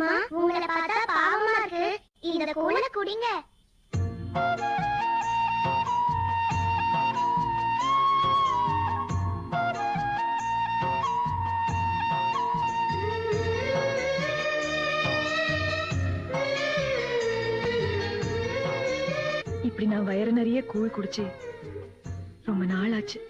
அம்மா உங்களை பார்த்தா பாவமா இருக்கு, இந்த கூழ குடிங்க. இப்படி நான் வயிறு நிறைய கூழ் குடிச்சு ரொம்ப நாள் ஆச்சு.